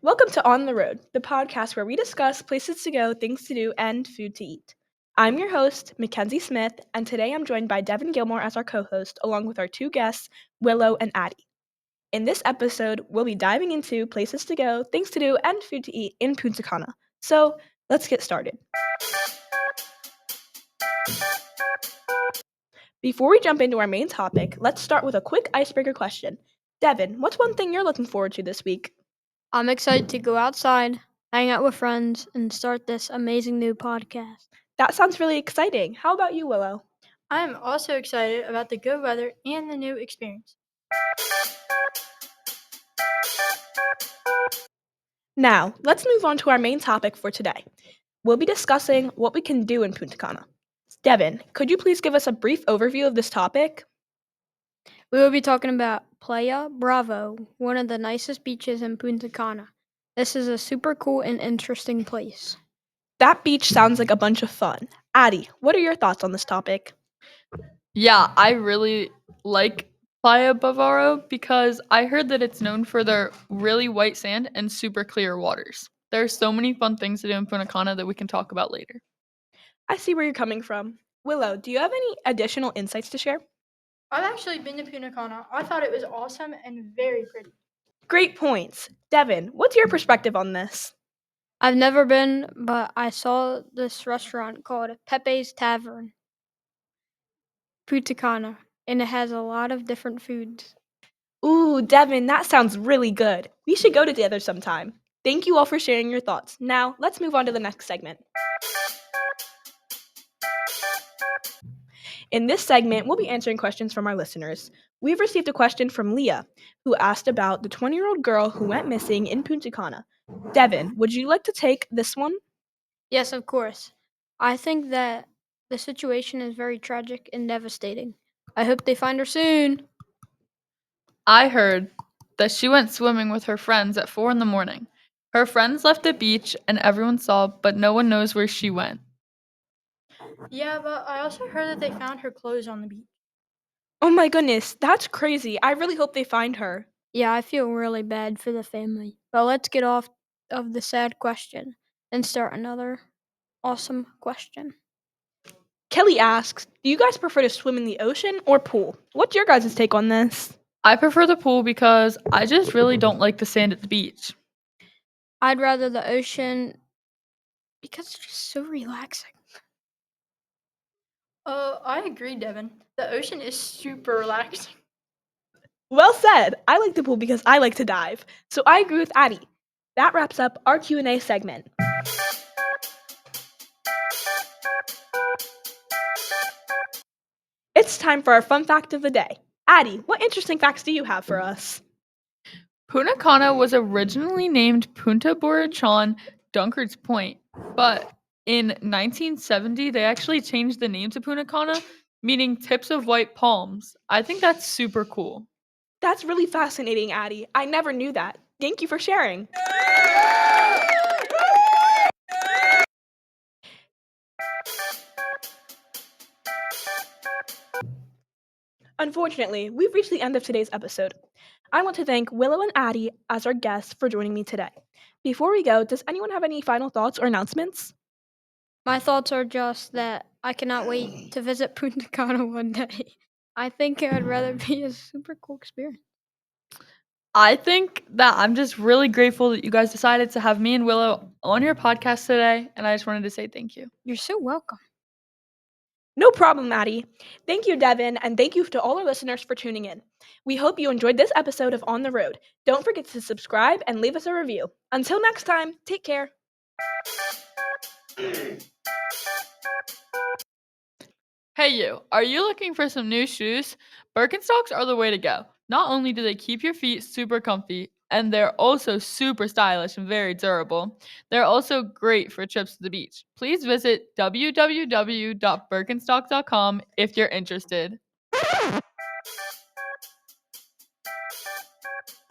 Welcome to On the Road, the podcast where we discuss places to go, things to do, and food to eat. I'm your host, Mackenzie Smith, and today I'm joined by Devin Gilmore as our co-host, along with our two guests, Willow and Addie. In this episode, we'll be diving into places to go, things to do, and food to eat in Punta Cana. So, let's get started. Before we jump into our main topic, let's start with a quick icebreaker question. Devin, what's one thing you're looking forward to this week? I'm excited to go outside, hang out with friends, and start this amazing new podcast. That sounds really exciting. How about you, Willow? I am also excited about the good weather and the new experience. Now, let's move on to our main topic for today. We'll be discussing what we can do in Punta Cana. Devin, could you please give us a brief overview of this topic? We will be talking about Playa Bravo, one of the nicest beaches in Punta Cana. This is a super cool and interesting place. That beach sounds like a bunch of fun. Addie, what are your thoughts on this topic? Yeah, I really like Playa Bavaro because I heard that it's known for their really white sand and super clear waters. There are so many fun things to do in Punta Cana that we can talk about later. I see where you're coming from. Willow, do you have any additional insights to share? I've actually been to Punta Cana. I thought it was awesome and very pretty. Great points. Devin, what's your perspective on this? I've never been, but I saw this restaurant called Pepe's Tavern, Punta Cana, and it has a lot of different foods. Ooh, Devin, that sounds really good. We should go together sometime. Thank you all for sharing your thoughts. Now, let's move on to the next segment. In this segment, we'll be answering questions from our listeners. We've received a question from Leah, who asked about the 20-year-old girl who went missing in Punta Cana. Devin, would you like to take this one? Yes, of course. I think that the situation is very tragic and devastating. I hope they find her soon. I heard that she went swimming with her friends at 4 a.m. Her friends left the beach and everyone saw, but no one knows where she went. Yeah, but I also heard that they found her clothes on the beach. Oh my goodness, that's crazy. I really hope they find her. Yeah, I feel really bad for the family. But let's get off of the sad question and start another awesome question. Kelly asks, do you guys prefer to swim in the ocean or pool? What's your guys' take on this? I prefer the pool because I just really don't like the sand at the beach. I'd rather the ocean because it's just so relaxing. I agree, Devin. The ocean is super relaxing. Well said. I like the pool because I like to dive. So I agree with Addie. That wraps up our Q&A segment. It's time for our fun fact of the day. Addie, what interesting facts do you have for us? Punta Cana was originally named Punta Borachon Dunkards Point, but in 1970 they actually changed the name to Punta Cana, meaning tips of white palms. I think that's super cool. That's really fascinating, Addie. I never knew that. Thank you for sharing. Unfortunately, we've reached the end of today's episode. I want to thank Willow and Addie as our guests for joining me today. Before we go, does anyone have any final thoughts or announcements? My thoughts are just that I cannot wait to visit Punta Cana one day. I think it would rather be a super cool experience. I think that I'm just really grateful that you guys decided to have me and Willow on your podcast today, and I just wanted to say thank you. You're so welcome. No problem, Maddie. Thank you, Devin, and thank you to all our listeners for tuning in. We hope you enjoyed this episode of On the Road. Don't forget to subscribe and leave us a review. Until next time, take care. Hey you, are you looking for some new shoes? Birkenstocks are the way to go. Not only do they keep your feet super comfy, and they're also super stylish and very durable, they're also great for trips to the beach. Please visit www.birkenstock.com if you're interested.